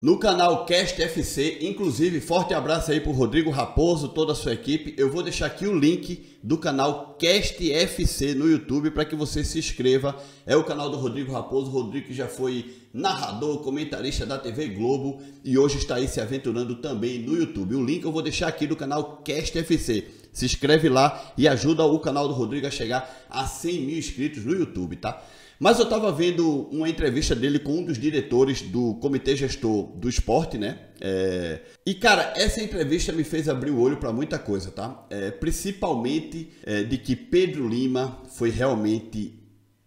No canal Cast FC, inclusive, forte abraço aí pro Rodrigo Raposo, toda a sua equipe. Eu vou deixar aqui o link do canal Cast FC no YouTube para que você se inscreva. É o canal do Rodrigo Raposo, Rodrigo que já foi narrador, comentarista da TV Globo e hoje está aí se aventurando também no YouTube. O link eu vou deixar aqui do canal Cast FC. Se inscreve lá e ajuda o canal do Rodrigo a chegar a 100 mil inscritos no YouTube, tá? Mas eu estava vendo uma entrevista dele com um dos diretores do Comitê Gestor do Esporte, né? E, cara, essa entrevista me fez abrir o olho para muita coisa, tá? Principalmente de que Pedro Lima foi realmente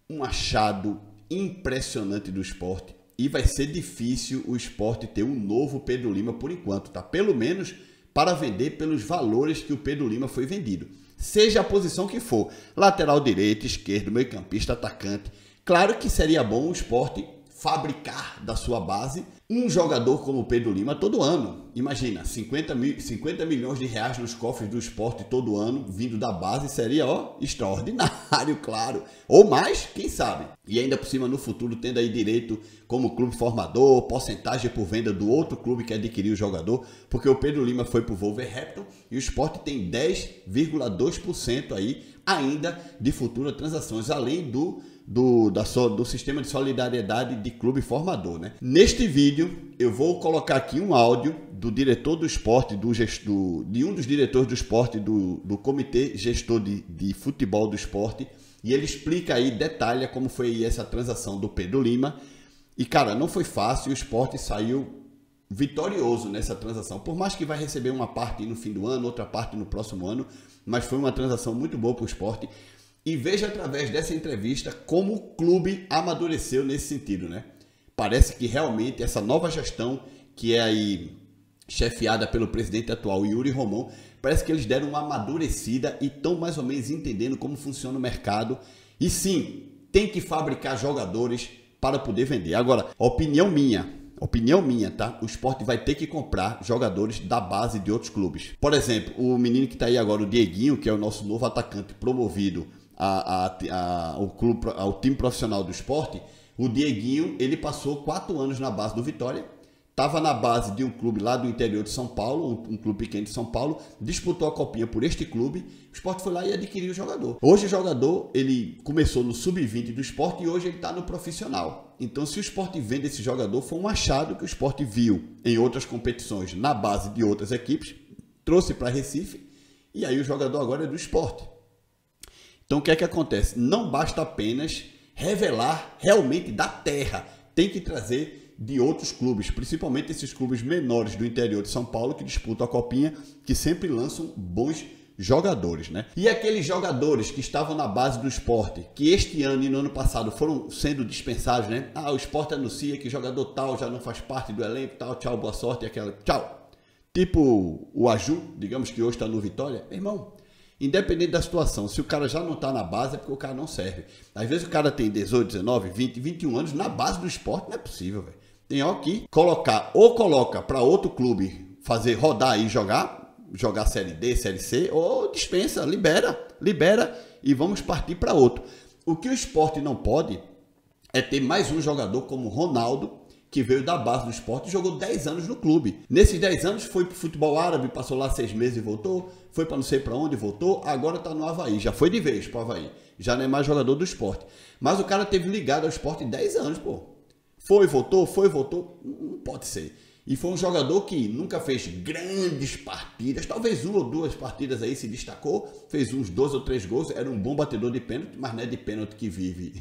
um achado impressionante do esporte. E vai ser difícil o esporte ter um novo Pedro Lima por enquanto, tá? Pelo menos para vender pelos valores que o Pedro Lima foi vendido. Seja a posição que for, lateral direito, esquerdo, meio-campista, atacante. Claro que seria bom o esporte fabricar da sua base um jogador como o Pedro Lima todo ano. Imagina, 50 milhões de reais nos cofres do esporte todo ano, vindo da base, seria extraordinário, claro. Ou mais, quem sabe. E ainda por cima, no futuro, tendo aí direito como clube formador, porcentagem por venda do outro clube que adquiriu o jogador, porque o Pedro Lima foi para o Wolverhampton e o esporte tem 10,2% aí ainda de futuras transações, além do sistema de solidariedade de clube formador, né? Neste vídeo eu vou colocar aqui um áudio do diretor do esporte, de um dos diretores do esporte do comitê gestor de futebol do esporte, e ele explica aí, detalha como foi essa transação do Pedro Lima. E cara, não foi fácil, o esporte saiu vitorioso nessa transação, por mais que vai receber uma parte no fim do ano, outra parte no próximo ano, mas foi uma transação muito boa para o esporte. E veja através dessa entrevista como o clube amadureceu nesse sentido, né? Parece que realmente essa nova gestão, que é aí chefiada pelo presidente atual, Yuri Romão, parece que eles deram uma amadurecida e estão mais ou menos entendendo como funciona o mercado. E sim, tem que fabricar jogadores para poder vender. Agora, opinião minha, tá? O esporte vai ter que comprar jogadores da base de outros clubes. Por exemplo, o menino que está aí agora, o Dieguinho, que é o nosso novo atacante promovido ao time profissional do esporte. O Dieguinho, ele passou 4 anos na base do Vitória, estava na base de um clube lá do interior de São Paulo, um clube pequeno de São Paulo, disputou a copinha por este clube, o esporte foi lá e adquiriu o jogador. Hoje o jogador, ele começou no sub-20 do esporte e hoje ele está no profissional. Então, se o esporte vende esse jogador, foi um achado que o esporte viu em outras competições, na base de outras equipes, trouxe para Recife, e aí o jogador agora é do esporte. Então, o que é que acontece? Não basta apenas revelar realmente da terra. Tem que trazer de outros clubes, principalmente esses clubes menores do interior de São Paulo que disputam a copinha, que sempre lançam bons jogadores, né? E aqueles jogadores que estavam na base do esporte, que este ano e no ano passado foram sendo dispensados, né? O esporte anuncia que jogador tal já não faz parte do elenco, tal, tchau, boa sorte, aquela, tchau. Tipo o Aju, digamos que hoje está no Vitória, irmão. Independente da situação, se o cara já não está na base é porque o cara não serve. Às vezes o cara tem 18, 19, 20, 21 anos na base do esporte, não é possível, velho. Tem que coloca para outro clube fazer rodar e jogar Série D, Série C, ou dispensa, libera e vamos partir para outro. O que o esporte não pode é ter mais um jogador como Ronaldo, que veio da base do esporte e jogou 10 anos no clube. Nesses 10 anos foi pro futebol árabe, passou lá 6 meses e voltou, foi para não sei para onde e voltou, agora tá no Avaí, já foi de vez pro Avaí, já não é mais jogador do esporte. Mas o cara teve ligado ao esporte 10 anos, pô. Foi, voltou, não pode ser. E foi um jogador que nunca fez grandes partidas, talvez 1 ou 2 partidas aí se destacou, fez uns 2 ou 3 gols, era um bom batedor de pênalti, mas não é de pênalti que vive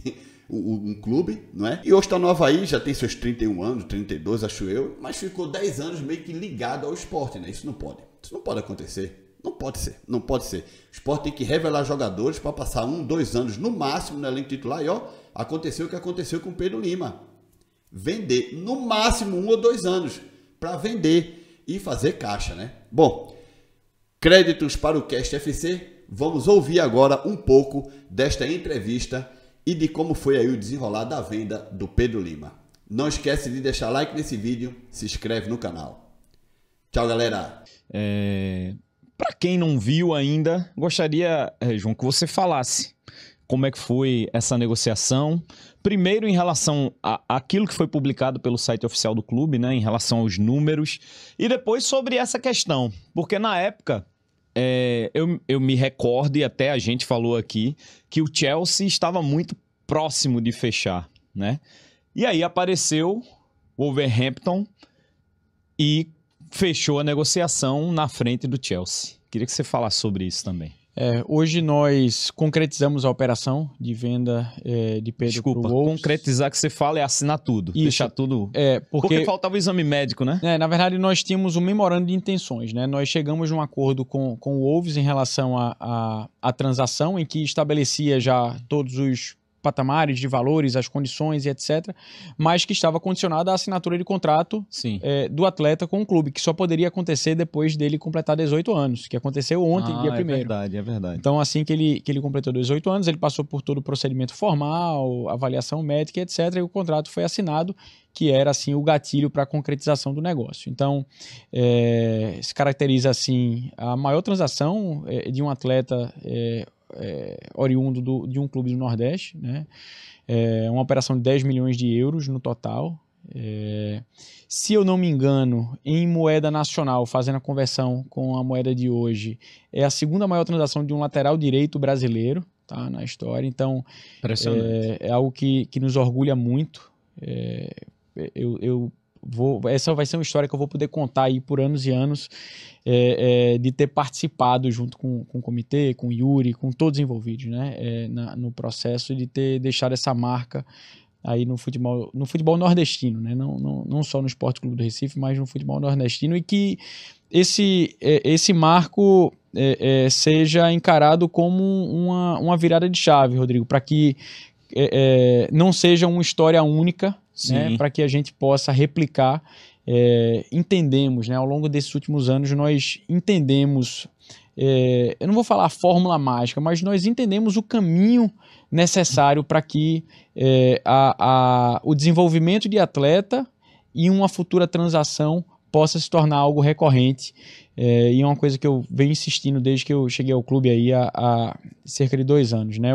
um clube, não é? E hoje está no Avaí, já tem seus 31 anos, 32, acho eu, mas ficou 10 anos meio que ligado ao esporte, né? Isso não pode acontecer. Não pode ser. O esporte tem que revelar jogadores para passar 1, 2 anos no máximo no elenco titular e aconteceu o que aconteceu com o Pedro Lima. Vender no máximo 1 ou 2 anos para vender e fazer caixa, né? Bom, créditos para o Cast FC. Vamos ouvir agora um pouco desta entrevista e de como foi aí o desenrolar da venda do Pedro Lima. Não esquece de deixar like nesse vídeo, se inscreve no canal. Tchau, galera! Para quem não viu ainda, gostaria, João, que você falasse como é que foi essa negociação. Primeiro, em relação àquilo que foi publicado pelo site oficial do clube, né, em relação aos números, e depois sobre essa questão, porque na época, eu me recordo, e até a gente falou aqui, que o Chelsea estava muito próximo de fechar, né? E aí apareceu o Wolverhampton e fechou a negociação na frente do Chelsea. Queria que você falasse sobre isso também. Hoje nós concretizamos a operação de venda de Pedro pro Wolves. Concretizar que você fala é assinar tudo, isso. Deixar tudo... Porque faltava o exame médico, né? Na verdade, nós tínhamos um memorando de intenções, né? Nós chegamos num acordo com o Wolves em relação à transação, em que estabelecia já todos os patamares de valores, as condições e etc., mas que estava condicionada à assinatura de contrato do atleta com o clube, que só poderia acontecer depois dele completar 18 anos, que aconteceu ontem, dia 1º. É verdade. Então, assim que ele completou 18 anos, ele passou por todo o procedimento formal, avaliação médica, etc., e o contrato foi assinado, que era, assim, o gatilho para a concretização do negócio. Então, se caracteriza, assim, a maior transação de um atleta oriundo de um clube do Nordeste, né? Uma operação de 10 milhões de euros no total. Se eu não me engano, em moeda nacional, fazendo a conversão com a moeda de hoje, é a segunda maior transação de um lateral direito brasileiro, tá, na história. Então, é algo que nos orgulha muito. Essa vai ser uma história que eu vou poder contar aí por anos e anos, de ter participado junto com o comitê, com o Yuri, com todos envolvidos, né, no processo, de ter deixado essa marca aí no futebol nordestino, né, não só no Sport Clube do Recife, mas no futebol nordestino, e que esse marco seja encarado como uma virada de chave, Rodrigo, para que não seja uma história única, né, para que a gente possa replicar. Entendemos, né, ao longo desses últimos anos, nós entendemos, eu não vou falar a fórmula mágica, mas nós entendemos o caminho necessário para que o desenvolvimento de atleta e uma futura transação possa se tornar algo recorrente, e é uma coisa que eu venho insistindo desde que eu cheguei ao clube aí há cerca de 2 anos, né?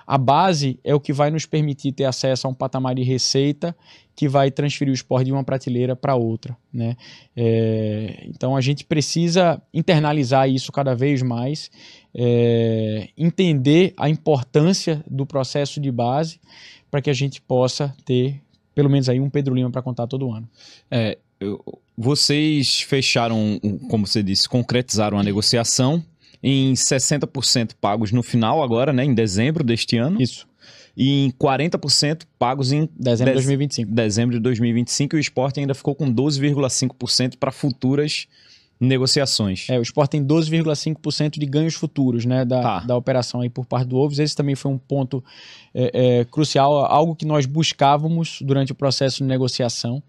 A base é o que vai nos permitir ter acesso a um patamar de receita que vai transferir o esporte de uma prateleira para outra, né? Então a gente precisa internalizar isso cada vez mais, entender a importância do processo de base para que a gente possa ter pelo menos aí um Pedro Lima para contar todo ano. Vocês fecharam, como você disse, concretizaram a negociação em 60% pagos no final agora, né, em dezembro deste ano. Isso. E em 40% pagos em dezembro de 2025. Dezembro de 2025, e o Sport ainda ficou com 12,5% para futuras negociações. O Sport tem 12,5% de ganhos futuros, né, da operação aí por parte do Wolves. Esse também foi um ponto crucial, algo que nós buscávamos durante o processo de negociação.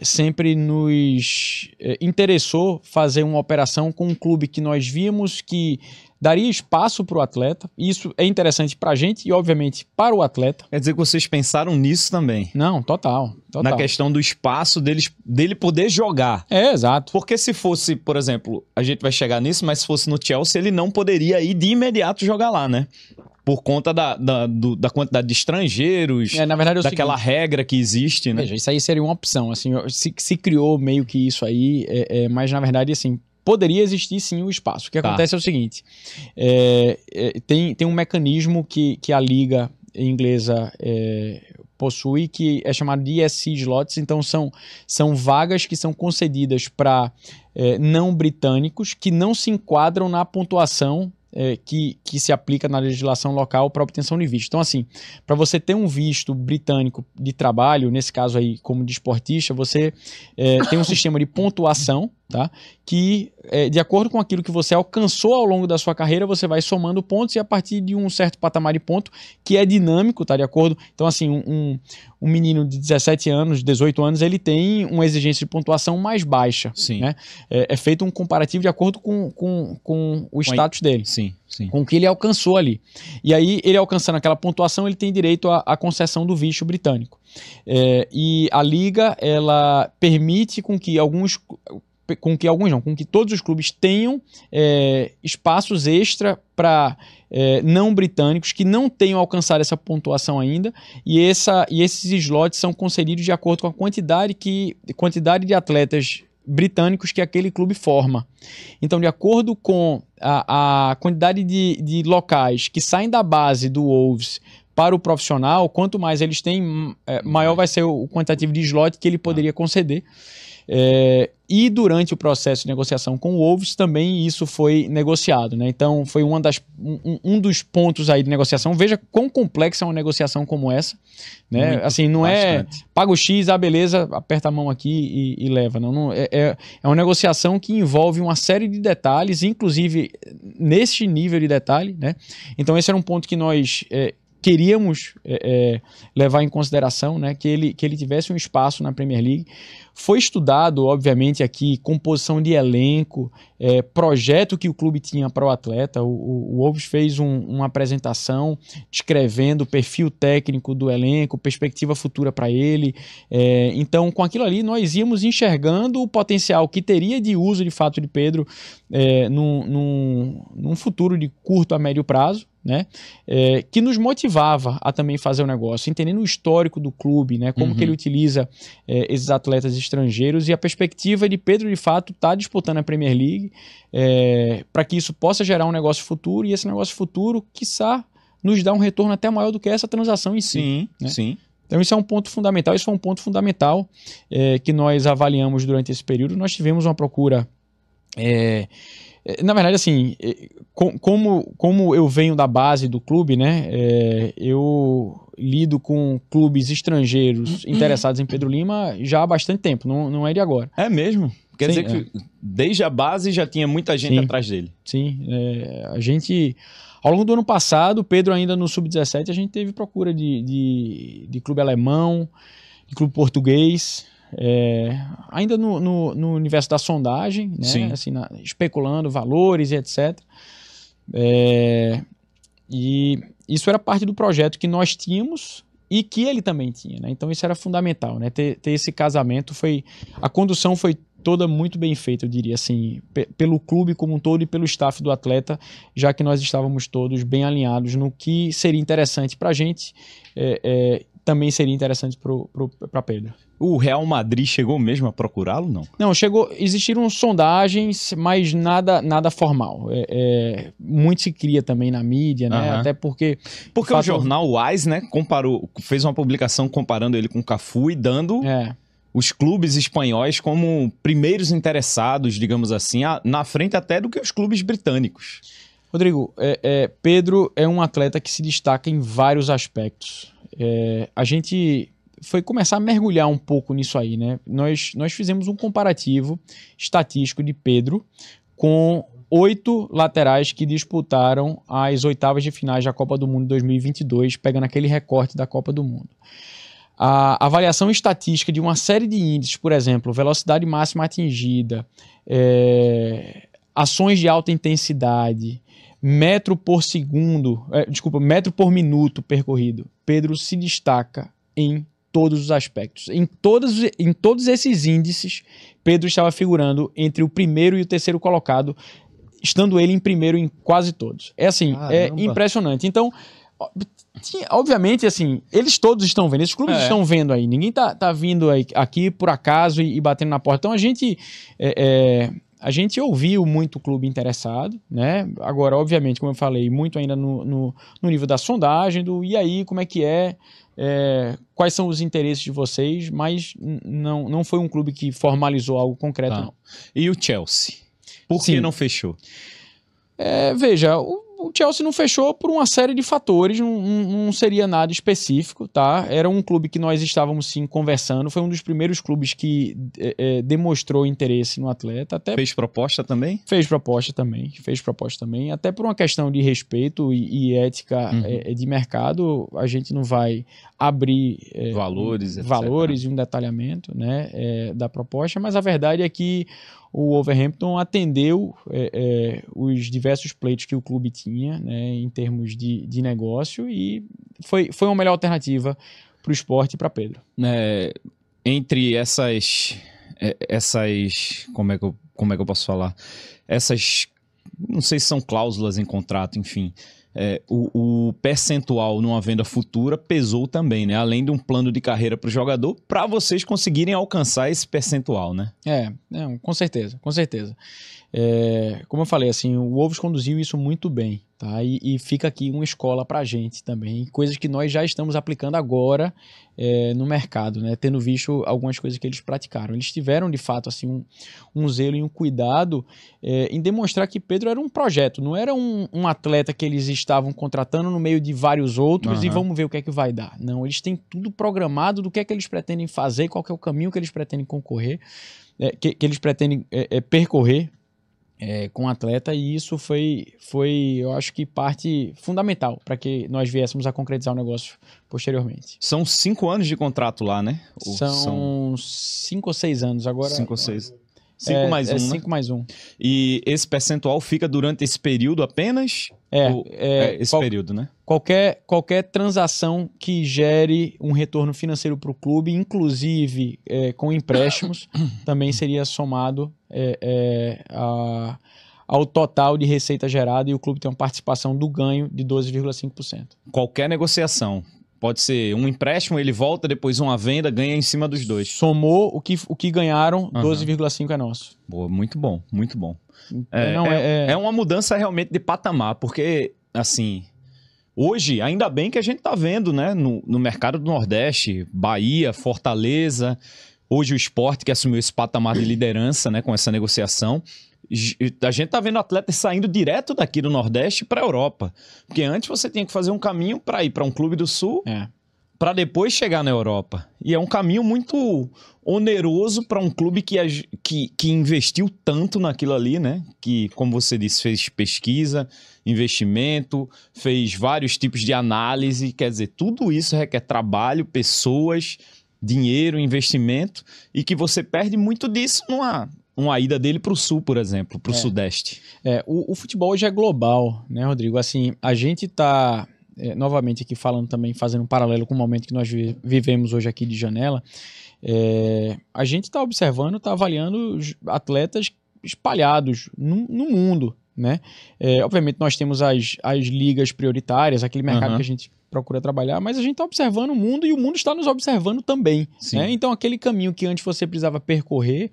Sempre nos interessou fazer uma operação com um clube que nós víamos que daria espaço para o atleta. Isso é interessante para a gente e, obviamente, para o atleta. Quer dizer que vocês pensaram nisso também? Não, total. Na questão do espaço dele poder jogar. Exato. Porque se fosse, por exemplo, a gente vai chegar nisso, mas se fosse no Chelsea, ele não poderia ir de imediato jogar lá, né? Por conta da quantidade de estrangeiros, na verdade, daquela regra que existe, né? Veja, isso aí seria uma opção. Assim, se criou meio que isso aí, mas na verdade, assim, poderia existir sim o espaço. O que acontece é o seguinte, tem um mecanismo que a liga inglesa possui, que é chamado de ESC slots. Então são vagas que são concedidas para não britânicos que não se enquadram na pontuação que se aplica na legislação local para obtenção de visto. Então, assim, para você ter um visto britânico de trabalho, nesse caso aí como desportista, você tem um sistema de pontuação, tá? Que, de acordo com aquilo que você alcançou ao longo da sua carreira, você vai somando pontos, e a partir de um certo patamar de ponto, que é dinâmico, tá? De acordo... Então, assim, um menino de 17 anos, 18 anos, ele tem uma exigência de pontuação mais baixa. Sim. Né? É feito um comparativo de acordo com o status dele. Sim, sim. Com o que ele alcançou ali. E aí, ele alcançando aquela pontuação, ele tem direito à concessão do visto britânico. E a Liga, ela permite com que alguns com que todos os clubes tenham espaços extra para não britânicos que não tenham alcançado essa pontuação ainda, e esses slots são concedidos de acordo com a quantidade de atletas britânicos que aquele clube forma. Então, de acordo com a quantidade de locais que saem da base do Wolves para o profissional, quanto mais eles têm, maior vai ser o quantitativo de slot que ele poderia conceder. E durante o processo de negociação com o Wolves também isso foi negociado, né? Então foi um dos pontos aí de negociação. Veja quão complexa é uma negociação como essa, né? Muito, assim, não bastante. paga o X, beleza, aperta a mão aqui e leva. Não, é uma negociação que envolve uma série de detalhes, inclusive nesse nível de detalhe, né? Então esse era um ponto que nós queríamos levar em consideração, né, que ele tivesse um espaço na Premier League. Foi estudado, obviamente, aqui composição de elenco, projeto que o clube tinha para o atleta. O Wolves fez uma apresentação descrevendo o perfil técnico do elenco, perspectiva futura para ele. Então, com aquilo ali, nós íamos enxergando o potencial que teria de uso, de fato, de Pedro num futuro de curto a médio prazo, né? Que nos motivava a também fazer o negócio, entendendo o histórico do clube, né? Como que ele utiliza esses atletas estrangeiros e a perspectiva de Pedro, de fato, estar disputando a Premier League, para que isso possa gerar um negócio futuro, e esse negócio futuro, quiçá, nos dá um retorno até maior do que essa transação em si. Sim, né? sim. Então isso é um ponto fundamental, isso foi um ponto fundamental que nós avaliamos durante esse período. Nós tivemos uma procura... na verdade, assim, como eu venho da base do clube, né, eu lido com clubes estrangeiros interessados em Pedro Lima já há bastante tempo, não é de agora. É mesmo? Quer Sim, dizer que desde a base já tinha muita gente atrás dele. Sim, a gente... Ao longo do ano passado, Pedro ainda no Sub-17, a gente teve procura de clube alemão, de clube português... ainda no universo da sondagem, né? Assim, especulando valores e etc. E isso era parte do projeto que nós tínhamos e que ele também tinha, né? Então isso era fundamental, né? Ter esse casamento, a condução foi toda muito bem feita, eu diria assim, pelo clube como um todo e pelo staff do atleta, já que nós estávamos todos bem alinhados no que seria interessante para a gente, também seria interessante para Pedro. O Real Madrid chegou mesmo a procurá-lo, não? Não, existiram sondagens, mas nada formal. Muito se cria também na mídia, né? Até porque... Porque o jornal Wise, né, fez uma publicação comparando ele com o Cafu e dando os clubes espanhóis como primeiros interessados, digamos assim, na frente até do que os clubes britânicos. Rodrigo, Pedro é um atleta que se destaca em vários aspectos. A gente foi começar a mergulhar um pouco nisso aí, né? Nós fizemos um comparativo estatístico de Pedro com 8 laterais que disputaram as oitavas de finais da Copa do Mundo 2022, pegando aquele recorte da Copa do Mundo. A avaliação estatística de uma série de índices, por exemplo, velocidade máxima atingida, ações de alta intensidade, metro por minuto percorrido. Pedro se destaca em todos os aspectos. Em todos esses índices, Pedro estava figurando entre o primeiro e o terceiro colocado, estando ele em primeiro em quase todos. É impressionante. Então, obviamente, assim, eles todos estão vendo, esses clubes estão vendo aí, ninguém tá vindo aqui por acaso e batendo na porta. Então, a gente ouviu muito clube interessado, né? Agora, obviamente, como eu falei, muito ainda no nível da sondagem, e aí, como é que quais são os interesses de vocês, mas não foi um clube que formalizou algo concreto, não. E o Chelsea? Por que não fechou? Veja, o Chelsea não fechou por uma série de fatores, não seria nada específico, tá? Era um clube que nós estávamos sim conversando, foi um dos primeiros clubes que demonstrou interesse no atleta. Fez proposta também? Fez proposta também, até por uma questão de respeito e ética de mercado, a gente não vai abrir valores e um detalhamento, né, da proposta, mas a verdade é que o Wolverhampton atendeu os diversos pleitos que o clube tinha, né, em termos de negócio, e foi uma melhor alternativa para o esporte e para Pedro. Entre essas essas... Como é que eu posso falar? Essas... Não sei se são cláusulas em contrato, enfim. O percentual numa venda futura pesou também, né? Além de um plano de carreira para o jogador, para vocês conseguirem alcançar esse percentual, né? Com certeza, com certeza. Como eu falei, assim, o Wolves conduziu isso muito bem, tá? E fica aqui uma escola pra gente também, coisas que nós já estamos aplicando agora no mercado, né? Tendo visto algumas coisas que eles praticaram. Eles tiveram, de fato, assim, um zelo e um cuidado em demonstrar que Pedro era um projeto, não era um atleta que eles estavam contratando no meio de vários outros e vamos ver o que é que vai dar. Não, eles têm tudo programado do que é que eles pretendem fazer, qual que é o caminho que eles pretendem concorrer, que eles pretendem percorrer com o atleta, e isso foi, eu acho que parte fundamental para que nós viéssemos a concretizar o negócio posteriormente. São 5 anos de contrato lá, né? São 5 ou 6 anos agora. 5 ou 6. 5 mais 1, né? 5 mais 1. E esse percentual fica durante esse período apenas? Esse período, né? Qualquer transação que gere um retorno financeiro para o clube, inclusive com empréstimos, também seria somado ao total de receita gerada, e o clube tem uma participação do ganho de 12,5%. Qualquer negociação. Pode ser um empréstimo, ele volta, depois uma venda, ganha em cima dos dois. Somou o que ganharam, 12,5% é nosso. Boa, muito bom, muito bom. É uma mudança realmente de patamar, porque, assim, hoje, ainda bem que a gente tá vendo, né, no mercado do Nordeste, Bahia, Fortaleza, hoje o Sport que assumiu esse patamar de liderança, né, com essa negociação. A gente tá vendo atletas saindo direto daqui do Nordeste para a Europa. Porque antes você tinha que fazer um caminho para ir para um clube do Sul, para depois chegar na Europa. E é um caminho muito oneroso para um clube que investiu tanto naquilo ali, né? Que, como você disse, fez pesquisa, investimento, fez vários tipos de análise. Quer dizer, tudo isso requer trabalho, pessoas, dinheiro, investimento, e que você perde muito disso uma ida dele para o Sul, por exemplo, para o Sudeste. O futebol hoje é global, né, Rodrigo? Assim, a gente está, novamente aqui falando também, fazendo um paralelo com o momento que nós vivemos hoje aqui de janela, a gente está observando, está avaliando atletas espalhados no mundo, né? Obviamente nós temos as ligas prioritárias, aquele mercado que a gente procura trabalhar, mas a gente está observando o mundo e o mundo está nos observando também, né? Então aquele caminho que antes você precisava percorrer,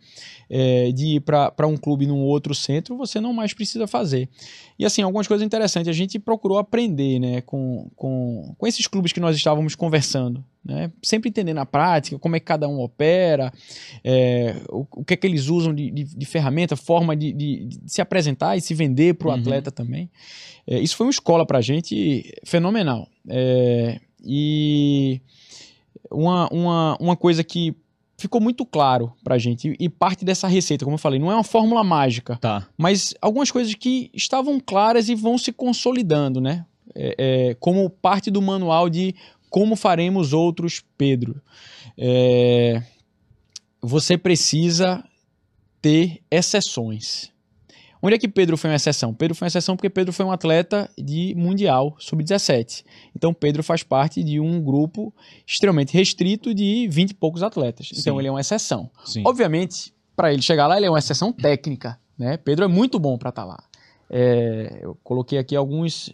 de ir para um clube num outro centro, você não mais precisa fazer. E assim, algumas coisas interessantes, a gente procurou aprender, né, com esses clubes que nós estávamos conversando, né? Sempre entender na prática como é que cada um opera, o que é que eles usam de ferramenta, forma de se apresentar e se vender para o atleta também. Isso foi uma escola para a gente fenomenal. E uma coisa que ficou muito claro para a gente, e parte dessa receita, como eu falei, não é uma fórmula mágica, mas algumas coisas que estavam claras e vão se consolidando, né? Como parte do manual de como faremos outros Pedro. Você precisa ter exceções. Onde é que Pedro foi uma exceção? Pedro foi uma exceção porque Pedro foi um atleta de Mundial Sub-17. Então Pedro faz parte de um grupo extremamente restrito de 20 e poucos atletas. Então ele é uma exceção. Obviamente, para ele chegar lá, ele é uma exceção técnica, né? Pedro é muito bom para estar lá. Eu coloquei aqui alguns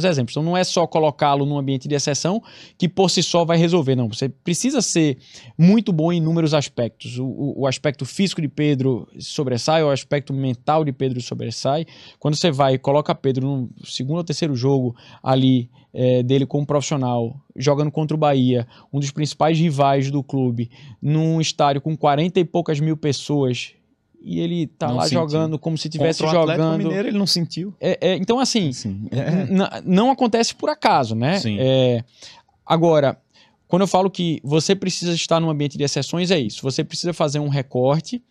exemplos. Então não é só colocá-lo num ambiente de exceção que por si só vai resolver, não. Você precisa ser muito bom em inúmeros aspectos. O aspecto físico de Pedro sobressai, o aspecto mental de Pedro sobressai. Quando você vai e coloca Pedro no segundo ou terceiro jogo ali dele como profissional, jogando contra o Bahia, um dos principais rivais do clube, num estádio com 40 e poucas mil pessoas, e ele tá não lá sentiu. Jogando como se estivesse jogando... Contra o Atlético Mineiro ele não sentiu. Então, assim, não acontece por acaso, né? Agora, quando eu falo que você precisa estar num ambiente de exceções, é isso. Você precisa fazer um recorte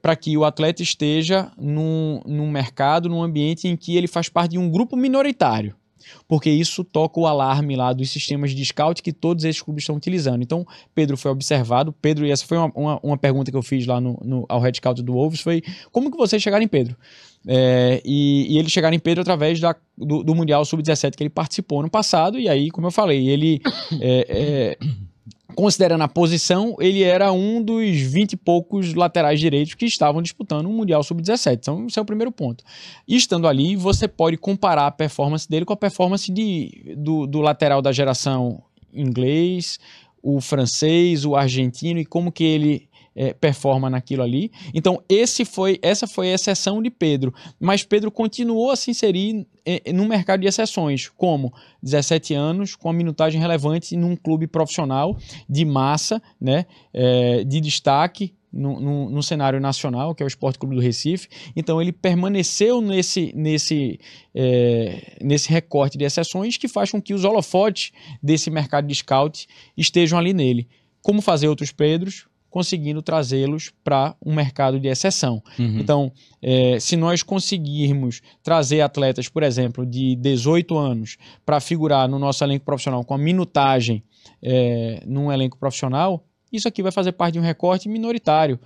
para que o atleta esteja num mercado, num ambiente em que ele faz parte de um grupo minoritário. Porque isso toca o alarme lá dos sistemas de scout que todos esses clubes estão utilizando. Então, Pedro foi observado. Pedro, e essa foi uma pergunta que eu fiz lá ao head scout do Wolves, foi como que vocês chegaram em Pedro? E eles chegaram em Pedro através do Mundial Sub-17 que ele participou no passado. E aí, como eu falei, ele considerando a posição, ele era um dos 20 e poucos laterais direitos que estavam disputando o Mundial Sub-17. Então, esse é o primeiro ponto. E estando ali, você pode comparar a performance dele com a performance do lateral da geração inglês, o francês, o argentino, e como que ele performa naquilo ali. Então, essa foi a exceção de Pedro. Mas Pedro continuou a se inserir no mercado de exceções, como 17 anos, com a minutagem relevante num clube profissional de massa, né, de destaque no cenário nacional, que é o Sport Clube do Recife. Então, ele permaneceu nesse recorte de exceções que faz com que os holofotes desse mercado de scout estejam ali nele. Como fazer outros Pedros? Conseguindo trazê-los para um mercado de exceção. Uhum. Então, se nós conseguirmos trazer atletas, por exemplo, de 18 anos para figurar no nosso elenco profissional com a minutagem num elenco profissional, isso aqui vai fazer parte de um recorte minoritário.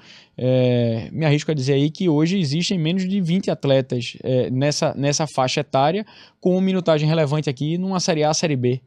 Me arrisco a dizer aí que hoje existem menos de 20 atletas nessa faixa etária com minutagem relevante aqui numa Série A, Série B.